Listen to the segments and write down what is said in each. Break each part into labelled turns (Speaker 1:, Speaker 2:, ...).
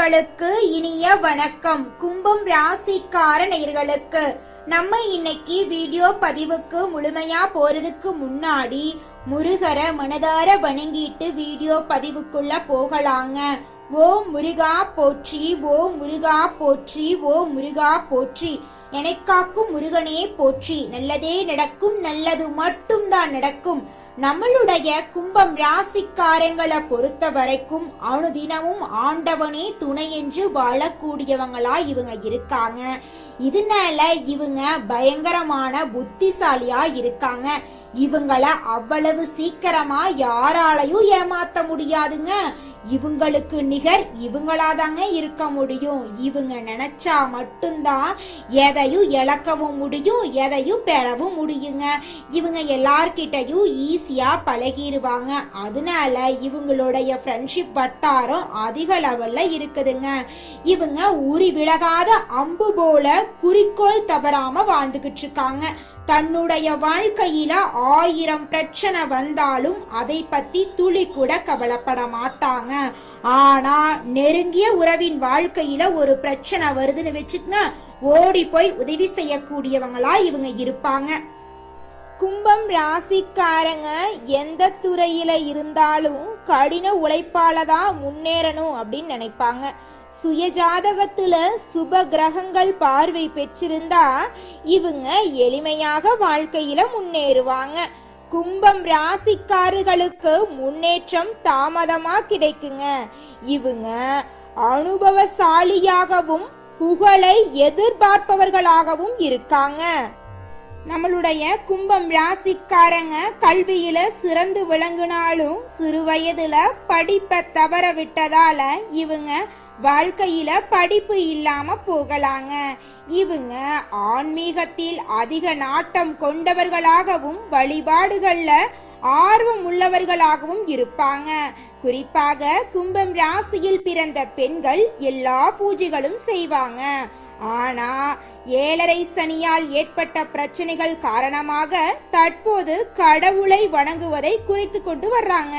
Speaker 1: நேயர்களுக்கு இனிய வணக்கம். கும்பம் ராசிக்கார நேயர்களுக்கு நம்ம இன்னைக்கு வீடியோ பதிவுக்கு முழுமையா போறதுக்கு முன்னாடி முருகரை மனதார வணங்கிட்டு வீடியோ பதிவுக்குள்ள போகலாங்க. ஓம் முருகா போற்றி, ஓம் முருகா போற்றி, ஓம் முருகா போற்றி, எனக்காக்கும் முருகனே போற்றி. நல்லதே நடக்கும், நல்லது மட்டும்தான் நடக்கும். நம்மளுடைய கும்பம் ராசிக்காரங்களை பொறுத்த வரைக்கும் அனுதினமும் ஆண்டவனே துணை என்று வாழக்கூடியவங்களா இவங்க இருக்காங்க. இதனால இவங்க பயங்கரமான புத்திசாலியா இருக்காங்க. இவங்கள அவ்வளவு சீக்கிரமா யாராலையும் ஏமாத்த முடியாதுங்க. இவங்களுக்கு நிகர் இவங்களாதாங்க இருக்க முடியும். இவங்க நினைச்சா மட்டும்தான் எதையும் இழக்கவும் முடியும், எதையும் பெறவும் முடியுங்க. இவங்க எல்லார்கிட்டையும் ஈஸியா பழகிடுவாங்க. அதனால இவங்களுடைய ஃப்ரெண்ட்ஷிப் வட்டாரம் அதிக லெவல்ல இருக்குதுங்க. இவங்க உரி விலகாத அம்பு போல குறிக்கோள் தவறாம வாழ்ந்துகிட்டு இருக்காங்க. தன்னுடைய வாழ்க்கையில 1000 பிரச்சனை வந்தாலும் அதை பத்தி துளி கூட கவலைப்பட மாட்டாங்க. ஆனா நெருங்கிய உறவின் வாழ்க்கையில ஒரு பிரச்சனை வருதுன்னு வச்சுக்கங்க, ஓடி போய் உதவி செய்யக்கூடியவங்களா இவங்க இருப்பாங்க. கும்பம் ராசிக்காரங்க எந்த துறையில இருந்தாலும் கடின உழைப்பாலதான் முன்னேறணும் அப்படின்னு நினைப்பாங்க. சுய ஜாதகத்துல சுப கிரகங்கள் பார்வை பெற்றிருந்தா இவங்க எளிமையாக வாழ்க்கையில முன்னேறுவாங்க. கும்பம் ராசிக்காரர்களுக்கு முன்னேற்றம் தாமதமா கிடைக்குங்க. இவங்க அனுபவசாலியாகவும் புகழை எதிர்பார்ப்பவர்களாகவும் இருக்காங்க. நம்மளுடைய கும்பம் ராசிக்காரங்க கல்வியில சிறந்து விளங்கினாலும் சிறு வயதுல படிப்பை தவற விட்டதால இவங்க வாழ்க்கையில படிப்பு இல்லாம போகலாங்க. இவங்க ஆன்மீகத்தில் அதிக நாட்டம் கொண்டவர்களாகவும் வழிபாடுகள்ல ஆர்வம் உள்ளவர்களாகவும் இருப்பாங்க. குறிப்பாக கும்பம் ராசியில் பிறந்த பெண்கள் எல்லா பூஜைகளும் செய்வாங்க. ஆனா 7.5 சனியால் ஏற்பட்ட பிரச்சனைகள் காரணமாக தற்போது கடவுளை வணங்குவதை குறித்து கொண்டு வர்றாங்க.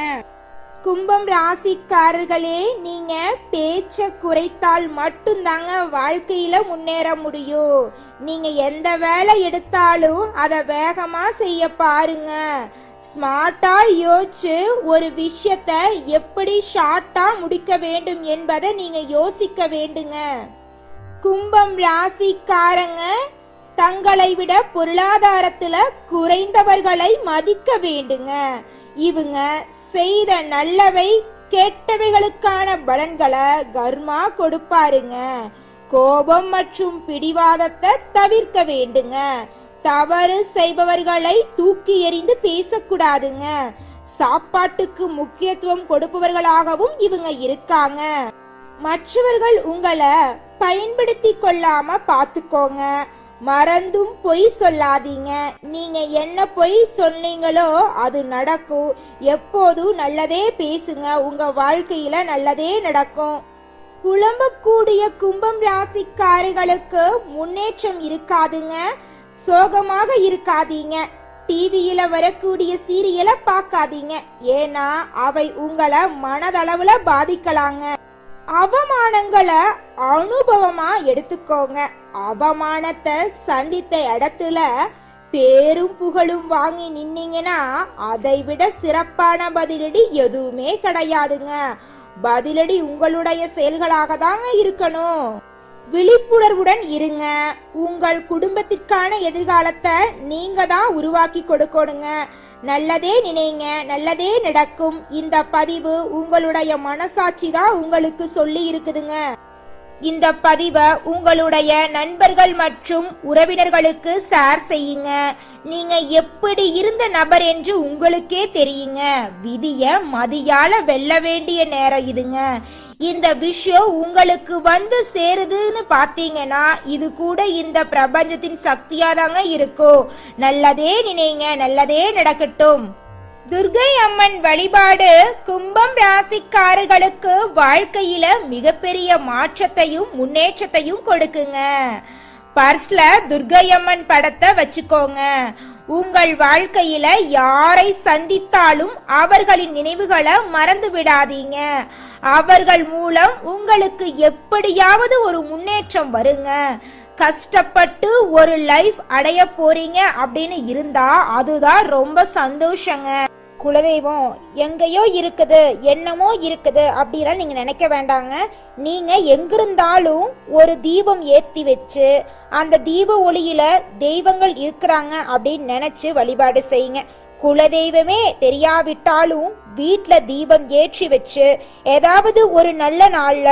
Speaker 1: கும்பம் ராசிக்காரர்களே, நீங்க பேச்ச குறைத்தால் மட்டும்தாங்க வாழ்க்கையில முன்னேற முடியும். நீங்க எந்த வேலை எடுத்தாலும் அதை வேகமா செய்ய பாருங்க. ஸ்மார்ட்டா யோசிச்சு ஒரு விஷயத்த எப்படி ஷார்ட்டா முடிக்க வேண்டும் என்பதை நீங்க யோசிக்க வேண்டுங்க. கும்பம் ராசிக்காரங்க தங்களை விட பொருளாதாரத்துல குறைந்தவர்களை மதிக்க வேண்டுங்க. இவங்க செய்த நல்லவை கெட்டவைகளுக்கான பலன்களை கர்மா கொடுப்பாருங்க. கோபம் மற்றும் பிடிவாதத்தை தவிர்க்க வேண்டுங்க. தவறு செய்பவர்களை தூக்கி எறிந்து பேசக்கூடாதுங்க. சாப்பாட்டுக்கு முக்கியத்துவம் கொடுப்பவர்களாகவும் இவங்க இருக்காங்க. மற்றவர்கள் உங்களை பயன்படுத்தி கொள்ளாம பாத்துக்கோங்க. மறந்தும் பொய் சொல்லாதீங்க. நீங்க என்ன பொய் சொன்னீங்களோ அது நடக்கும். எப்போதும் நல்லதே பேசுங்க. உங்க வாழ்க்கையில நல்லதே நடக்கும். புலம்பக்கூடிய கும்பம் ராசிக்காரர்களுக்கு முன்னேற்றம் இருக்காதுங்க. சோகமாக இருக்காதீங்க. டிவியில வரக்கூடிய சீரியலை பார்க்காதீங்க. ஏன்னா அவை உங்களை மனதளவுல பாதிக்கலாங்க. அவமானங்களை அனுபவமா எடுத்துக்கோங்க. அவமானத்தை சந்தித்த இடத்துல பேரும் புகழும் வாங்கி நின்னீங்கன்னா அதை விட சிறப்பான பதிலடி எதுவுமே கிடையாதுங்க. பதிலடி உங்களுடைய செயல்களாக தாங்க இருக்கணும். விழிப்புணர்வுடன் இருங்க. உங்கள் குடும்பத்திற்கான எதிர்காலத்தை நீங்க தான் உருவாக்கி கொடுக்கணுங்க. நல்லதே நினைங்க, நல்லதே நடக்கும். இந்த பதிவு உங்களுடைய மனசாட்சி தான் உங்களுக்கு சொல்லி இருக்குதுங்க. இந்த பதிவை உங்களுடைய நண்பர்கள் மற்றும் உறவினர்களுக்கு ஷேர் செய்யுங்க. நீங்க எப்படி இருந்த நபர் என்று உங்களுக்கே தெரியுங்க. விதிய மதியால வெல்ல வேண்டிய நேரம் இதுங்க. இந்த விஷயம் உங்களுக்கு வந்து சேருதுன்னு பாத்தீங்கன்னா இது கூட இந்த பிரபஞ்சத்தின் சக்தியாதாங்க இருக்கும். நல்லதே நினைங்க, நல்லதே நடக்கட்டும். துர்கை அம்மன் வழிபாடு கும்பம் ராசிக்காரர்களுக்கு வாழ்க்கையில மிகப்பெரிய மாற்றத்தையும் முன்னேற்றத்தையும் கொடுக்குங்க. பர்ஸ்ல துர்கை அம்மன் படத்தை வச்சுக்கோங்க. உங்கள் வாழ்க்கையில யாரை சந்தித்தாலும் அவர்களின் நினைவுகளை மறந்து விடாதீங்க. அவர்கள் மூலம் உங்களுக்கு எப்படியாவது ஒரு முன்னேற்றம் வருங்க. கஷ்டப்பட்டு ஒரு லைஃப் அடைய போறீங்க அப்படின்னு இருந்தா அதுதான் ரொம்ப சந்தோஷங்க. குலதெய்வம் எங்கேயோ இருக்குது, என்னமோ இருக்குது அப்படிலாம் நீங்க நினைக்க வேண்டாங்க. நீங்க எங்கிருந்தாலும் ஒரு தீபம் ஏத்தி வச்சு அந்த தீப ஒளியில தெய்வங்கள் இருக்கிறாங்க அப்படின்னு நினைச்சு வழிபாடு செய்யுங்க. குலதெய்வமே தெரியாவிட்டாலும் வீட்டுல தீபம் ஏற்றி வச்சு ஏதாவது ஒரு நல்ல நாள்ல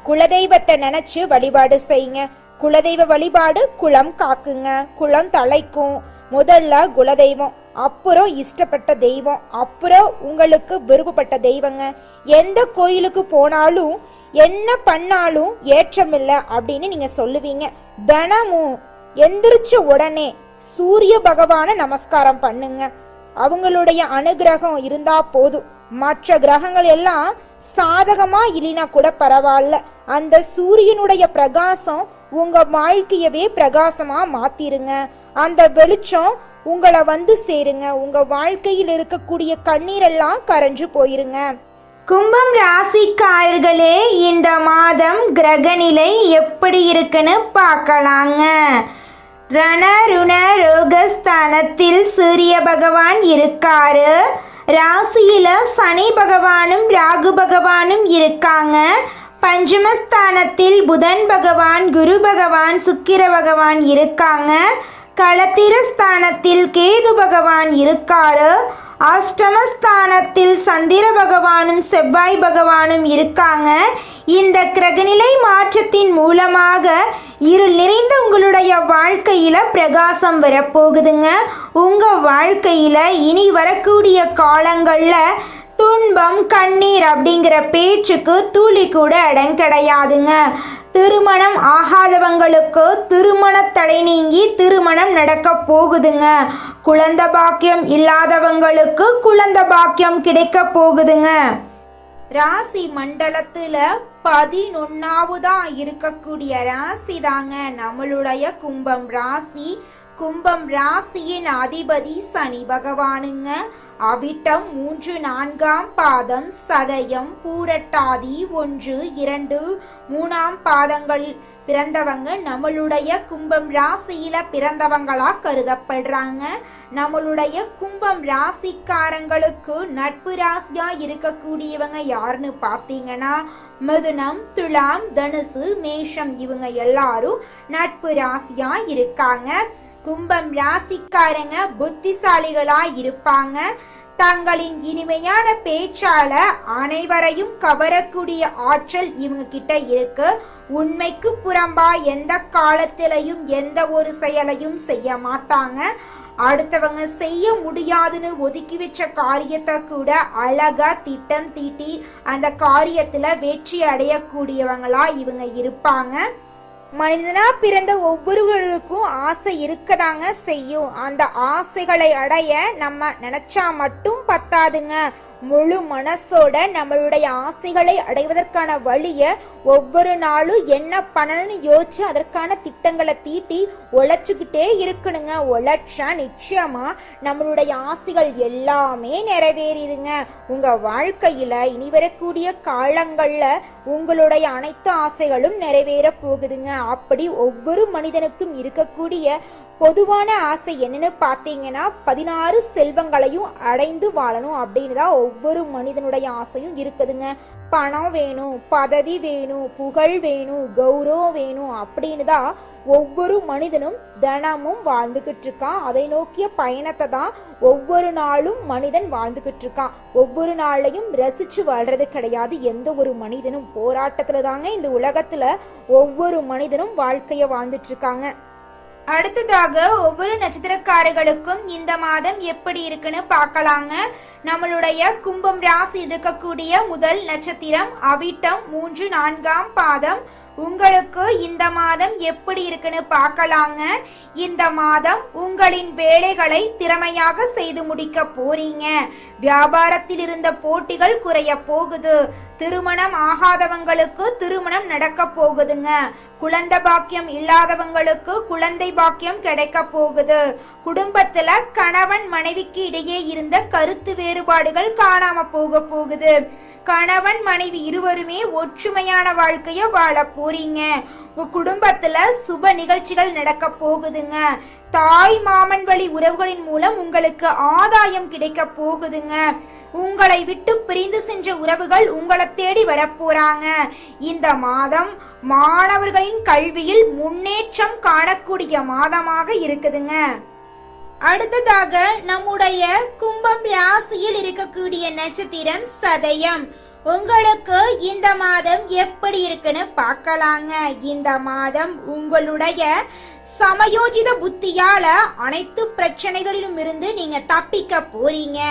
Speaker 1: குலதெய்வத்தை நினைச்சு வழிபாடு செய்யுங்க. குலதெய்வ வழிபாடு குலம் காக்குங்க, குலம் தலைக்கும். முதல்ல குலதெய்வம், அப்புறம் இஷ்டப்பட்ட தெய்வம், அப்புறம் உங்களுக்கு விருப்பப்பட்ட தெய்வங்க. எந்த கோயிலுக்கு போனாலும் என்ன பண்ணாலும் ஏற்றமில்லை அப்படின்னு நீங்க சொல்லுவீங்க. தினமும் எந்திரிச்ச உடனே சூரிய பகவான நமஸ்காரம் பண்ணுங்க. அவங்களுடைய அனுகிரகம் இருந்தா போதும். மற்ற கிரகங்கள் எல்லாம் சாதகமா இல்லைனா கூட பரவாயில்ல, அந்த சூரியனுடைய பிரகாசம் உங்க வாழ்க்கையவே பிரகாசமா மாத்திருங்க. அந்த வெளிச்சம் உங்களை வந்து சேருங்க. உங்க வாழ்க்கையில் இருக்கக்கூடிய கண்ணீரெல்லாம் கரைஞ்சு போயிருங்க. கும்பம் ராசிக்காரர்களே, இந்த மாதம் கிரகநிலை எப்படி இருக்குன்னு பார்க்கலாங்க. ரணருண ரோகஸ்தானத்தில் சூரிய பகவான் இருக்காரு. ராசியில சனி பகவானும் ராகு பகவானும் இருக்காங்க. பஞ்சமஸ்தானத்தில் புதன் பகவான், குரு பகவான், சுக்கிர பகவான் இருக்காங்க. களத்திரஸ்தானத்தில் கேது பகவான் இருக்காரு. அஷ்டமஸ்தானத்தில் சந்திர பகவானும் செவ்வாய் பகவானும் இருக்காங்க. இந்த கிரகநிலை மாற்றத்தின் மூலமாக இருள் நிறைந்த உங்களுடைய வாழ்க்கையில பிரகாசம் வரப்போகுதுங்க. உங்க வாழ்க்கையில இனி வரக்கூடிய காலங்கள்ல துன்பம் கண்ணீர் அப்படிங்கிற பேச்சுக்கு துளி கூட இடம் கிடையாதுங்க. திருமணம் ஆகாதவங்களுக்கு திருமண தடை நீங்கி திருமணம் நடக்க போகுதுங்க. குழந்தை பாக்கியம் இல்லாதவங்களுக்கு குழந்தை பாக்கியம் கிடைக்க போகுதுங்க. ராசி மண்டலத்துல 11வதா இருக்கக்கூடிய ராசி தாங்க நம்மளுடைய கும்பம் ராசி. கும்பம் ராசியின் அதிபதி சனி பகவானுங்க. அவிட்டம் 3, 4ஆம் பாதம், சதயம், பூரட்டாதி 1, 2, 3ஆம் பாதங்கள் பிறந்தவங்க நம்மளுடைய கும்பம் ராசியில பிறந்தவங்களா கருதப்படுறாங்க. நம்மளுடைய கும்பம் ராசிக்காரங்களுக்கு நட்பு ராசியா இருக்கக்கூடியவங்க யாருன்னு பார்த்தீங்கன்னா மிதுனம், துலாம், தனுசு, மேஷம் இவங்க எல்லாரும் நட்பு ராசியா இருக்காங்க. கும்பம் ராசிக்காரங்க புத்திசாலிகளா இருப்பாங்க. தங்களின் இனிமையான பேச்சால அனைவரையும் கவரக்கூடிய ஆற்றல் இவங்க கிட்ட இருக்கு. உண்மைக்கு புறம்பா எந்த காலத்திலையும் எந்த ஒரு செயலையும் செய்ய மாட்டாங்க. அடுத்தவங்க செய்ய முடியாதுன்னு ஒதுக்கி வச்ச காரியத்தை கூட அழகா திட்டம் தீட்டி அந்த காரியத்துல வெற்றி அடையக்கூடியவங்களா இவங்க இருப்பாங்க. மனிதனா பிறந்த ஒவ்வொருவருக்கும் ஆசை இருக்கதாங்க செய்யும். அந்த ஆசைகளை அடைய நம்ம நினைச்சா மட்டும் பத்தாதுங்க. முழு மனசோட நம்மளுடைய ஆசைகளை அடைவதற்கான வழிய ஒவ்வொரு நாளும் என்ன பண்ணணும்னு யோசிச்சு அதற்கான திட்டங்களை தீட்டி உழைச்சுக்கிட்டே இருக்கணுங்க. உழைச்சா நிச்சயமா நம்மளுடைய ஆசைகள் எல்லாமே நிறைவேறிடுங்க. உங்க வாழ்க்கையில இனி வரக்கூடிய காலங்கள்ல உங்களுடைய அனைத்து ஆசைகளும் நிறைவேற போகுதுங்க. அப்படி ஒவ்வொரு மனிதனுக்கும் இருக்கக்கூடிய பொதுவான ஆசை என்னன்னு பார்த்தீங்கன்னா 16 செல்வங்களையும் அடைந்து வாழணும் அப்படின்னு தான் ஒவ்வொரு மனிதனுடைய ஆசையும் இருக்குதுங்க. பணம் வேணும், பதவி வேணும், புகழ் வேணும், கௌரவம் வேணும் அப்படின்னு தான் ஒவ்வொரு மனிதனும் தினமும் வாழ்ந்துகிட்டு இருக்கான். அதை நோக்கிய பயணத்தை தான் ஒவ்வொரு நாளும் மனிதன் வாழ்ந்துகிட்டு இருக்கான். ஒவ்வொரு நாளையும் ரசிச்சு வாழ்றது கிடையாது எந்த ஒரு மனிதனும். போராட்டத்துல தாங்க இந்த உலகத்துல ஒவ்வொரு மனிதனும் வாழ்க்கைய வாழ்ந்துட்டு இருக்காங்க. அடுத்ததாக ஒவ்வொரு நட்சத்திரக்காரர்களுக்கும் இந்த மாதம் எப்படி இருக்குன்னு பார்க்கலாங்க. நம்மளுடைய கும்பம் ராசி இருக்கக்கூடிய முதல் நட்சத்திரம் அவிட்டம் 3, 4ஆம் பாதம், உங்களுக்கு இந்த மாதம் எப்படி இருக்குன்னு பார்க்கலாங்க. இந்த மாதம் உங்களின் வேலைகளை திறமையாக செய்து முடிக்க போறீங்க. வியாபாரத்தில் இருந்த போட்டிகள் குறைய போகுது. திருமணம் ஆகாதவங்களுக்கு திருமணம் நடக்க போகுதுங்க. குழந்தை பாக்கியம் இல்லாதவங்களுக்கு குழந்தை பாக்கியம் கிடைக்க போகுது. குடும்பத்துல கணவன் மனைவிக்கு இடையே இருந்த கருத்து வேறுபாடுகள் காணாம போகுது. கணவன் மனைவி இருவருமே ஒற்றுமையான வாழ்க்கைய வாழ போறீங்க. உங்க குடும்பத்துல சுப நிகழ்ச்சிகள் நடக்க போகுதுங்க. தாய் மாமன் வழி உறவுகளின் மூலம் உங்களுக்கு ஆதாயம் கிடைக்க போகுதுங்க. உங்களை விட்டு பிரிந்து சென்ற உறவுகள் உங்களை தேடி வரப்போறாங்க. இந்த மாதம் மாணவர்களின் கல்வியில் முன்னேற்றம் காணக்கூடிய மாதமாக இருக்குதுங்க. அடுத்ததாக நம்முடைய கும்பம் ராசியில் இருக்கக்கூடிய நட்சத்திரம் சதயம். உங்களுக்கு இந்த மாதம் எப்படி இருக்குன்னு பார்க்கலாங்க. இந்த மாதம் உங்களுடைய சமயோஜித புத்தியால அனைத்து பிரச்சனைகளிலும் இருந்து நீங்க தப்பிக்க போறீங்க.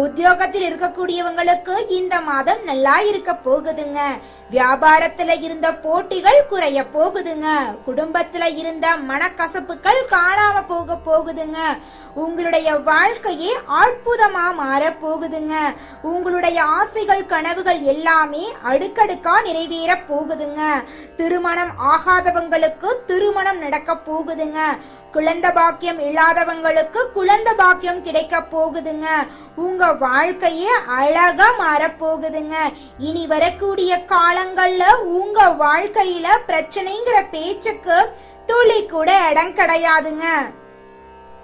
Speaker 1: உத்தியோகத்தில் இருக்கக்கூடியவங்களுக்கு இந்த மாதம் நல்லா இருக்க போகுதுங்க. வியாபாரத்துல இருந்த போட்டிகள் குறைய போகுதுங்க. குடும்பத்துல இருந்த மனக்கசப்புகள் காணாம போகுதுங்க. உங்களுடைய வாழ்க்கையே அற்புதமா மாற போகுதுங்க. உங்களுடைய ஆசைகள் கனவுகள் எல்லாமே அடுக்கடுக்கா நிறைவேற போகுதுங்க. திருமணம் ஆகாதவங்களுக்கு திருமணம் நடக்க போகுதுங்க. குழந்தை பாக்கியம் இல்லாதவங்களுக்கு குழந்தை பாக்கியம் கிடைக்க போகுதுங்க. உங்க வாழ்க்கையே அழகா மாற போகுதுங்க. இனி வரக்கூடிய காலங்கள்ல உங்க வாழ்க்கையில பிரச்சனைங்கிற பேச்சுக்கு துளி கூட இடம் கிடையாதுங்க.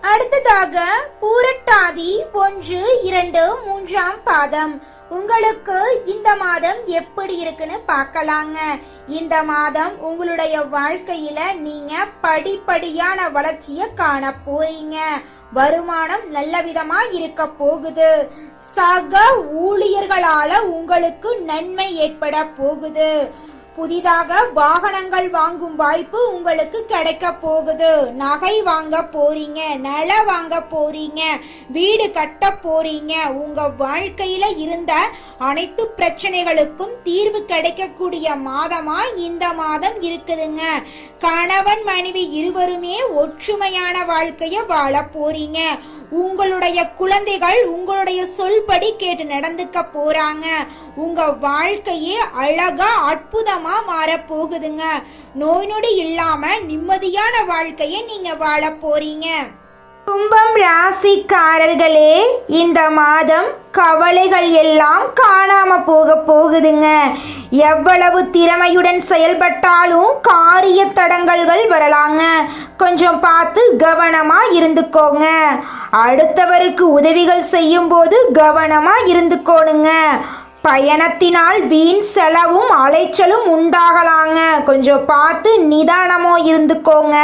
Speaker 1: அடுத்ததாக பூரட்டாதி 1, 2, 3ஆம் பாதம். உங்களுக்கு இந்த மாதம் எப்படி இருக்குன்னு பார்க்கலாங்க. இந்த மாதம் உங்களுடைய வாழ்க்கையில நீங்க படிப்படியான வளர்ச்சியை காண போறீங்க. வருமானம் நல்ல விதமா இருக்க போகுது. சக ஊழியர்களால உங்களுக்கு நன்மை ஏற்பட போகுது. புதிதாக வாகனங்கள் வாங்கும் வாய்ப்பு உங்களுக்கு கிடைக்க போகுது. நகை வாங்க போறீங்க, நில வாங்க போறீங்க, வீடு கட்ட போறீங்க. உங்க வாழ்க்கையில இருந்த அனைத்து பிரச்சனைகளுக்கும் தீர்வு கிடைக்கக்கூடிய மாதமா இந்த மாதம் இருக்குதுங்க. கணவன் மனைவி இருவருமே ஒற்றுமையான வாழ்க்கைய வாழ போறீங்க. உங்களுடைய குழந்தைகள் உங்களுடைய சொல்படி கேட்டு நடந்துக்க போறாங்க. உங்க வாழ்க்கையே அழகா அற்புதமா மாற போகுதுங்க. நோய் நொடி இல்லாம நிம்மதியான வாழ்க்கைய நீங்க வாழ போறீங்க. கும்பம் ராசிக்காரர்களே, இந்த மாதம் கவலைகள் எல்லாம் காணாம போகுதுங்க. எவ்வளவு திறமையுடன் செயல்பட்டாலும் காரிய தடங்கல்கள் வரலாங்க. கொஞ்சம் பார்த்து கவனமா இருந்துக்கோங்க. அடுத்தவருக்கு உதவிகள் செய்யும் போது கவனமா இருந்துக்கோணுங்க. பயணத்தினால் வீண் செலவும் அலைச்சலும் உண்டாகலாங்க. கொஞ்சம் பார்த்து நிதானமோ இருந்துக்கோங்க.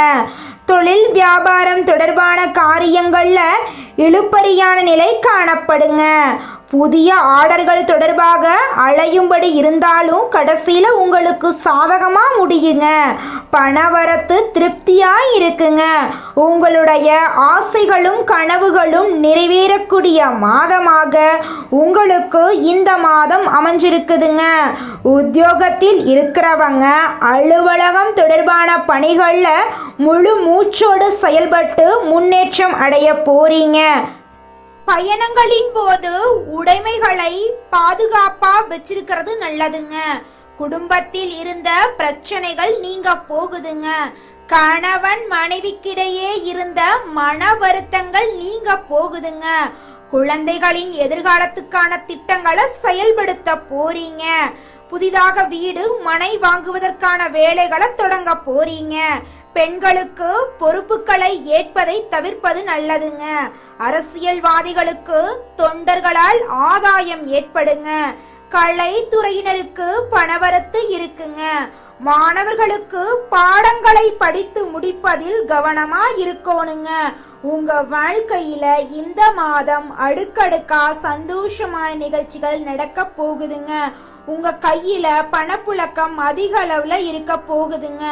Speaker 1: தொழில் வியாபாரம் தொடர்பான காரியங்கள்ல இழுபறியான நிலை காணப்படுங்க. புதிய ஆர்டர்கள் தொடர்பாக அலையும்படி இருந்தாலும் கடைசியில உங்களுக்கு சாதகமா முடியுங்க. பணவரத்து திருப்தியாய் இருக்குங்க. உங்களுடைய ஆசைகளும் கனவுகளும் நிறைவேறக்கூடிய மாதமாக உங்களுக்கு இந்த மாதம் அமைஞ்சிருக்குதுங்க. உத்தியோகத்தில் இருக்கிறவங்க அலுவலகம் தொடர்பான பணிகள்ல முழு மூச்சோடு செயல்பட்டு முன்னேற்றம் அடைய போறீங்க. பயணங்களின் போது உடைமைகளை பாதுகாப்பா வச்சிருக்கிறது நல்லதுங்க. குடும்பத்தில் இருந்த பிரச்சனைகள் நீங்க போகுதுங்க. கணவன் மனைவிக்கிடையே இருந்த மன வருத்தங்கள் நீங்க போகுதுங்க. குழந்தைகளின் எதிர்காலத்துக்கான திட்டங்களை செயல்படுத்த போறீங்க. புதிதாக வீடு மனை வாங்குவதற்கான வேலைகளை தொடங்க போறீங்க. பெண்களுக்கு பொறுப்புகளை ஏற்பதை தவிர்ப்பது நல்லதுங்க. அரசியல்வாதிகளுக்கு தொண்டர்களால் ஆதாயம் ஏற்படுங்க. கலைத்துறையினருக்கு பணவரத்து இருக்குங்க. மாணவர்களுக்கு பாடங்களை படித்து முடிப்பதில் கவனமா இருக்கணுங்க. உங்க வாழ்க்கையில இந்த மாதம் அடுக்கடுக்கா சந்தோஷமான நிகழ்ச்சிகள் நடக்க போகுதுங்க. உங்க கையில பணப்புழக்கம் அதிக அளவுல இருக்க போகுதுங்க.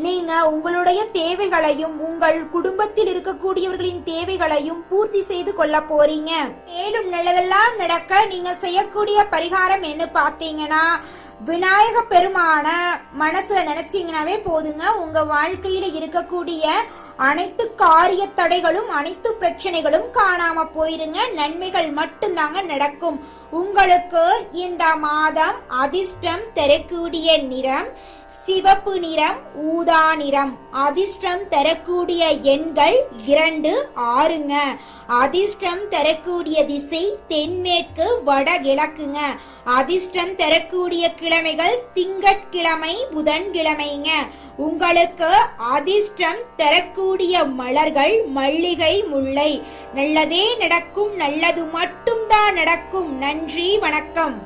Speaker 1: நீங்க உங்களுடைய தேவைகளையும் உங்கள் குடும்பத்தில் இருக்கக்கூடியவர்களின் தேவைகளையும் பூர்த்தி செய்து கொள்ள போறீங்க. மேலும் நல்லதெல்லாம் நடக்க நீங்க செய்யக்கூடிய பரிகாரம் என்ன பார்த்தீங்கன்னா, விநாயக பெருமான மனசுல நினைச்சீங்கன்னாவே போதுங்க, உங்க வாழ்க்கையில இருக்கக்கூடிய அனைத்து காரிய தடைகளும் அனைத்து பிரச்சனைகளும் காணாம போயிருங்க. நன்மைகள் மட்டும்தாங்க நடக்கும். உங்களுக்கு இந்த மாதம் அதிர்ஷ்டம் தரக்கூடிய நிறம் சிவப்பு நிறம், ஊதா நிறம். அதிர்ஷ்டம் தரக்கூடிய எண்கள் 2, 6ங்க. அதிர்ஷ்டம் தரக்கூடிய திசை தென்மேற்கு வடகிழக்குங்க. அதிர்ஷ்டம் தரக்கூடிய கிழமைகள் திங்கட்கிழமை, புதன்கிழமைங்க. உங்களுக்கு அதிர்ஷ்டம் தரக்கூடிய மலர்கள் மல்லிகை, முல்லை. நல்லதே நடக்கும், நல்லது மட்டும்தான் நடக்கும். நன்றி, வணக்கம்.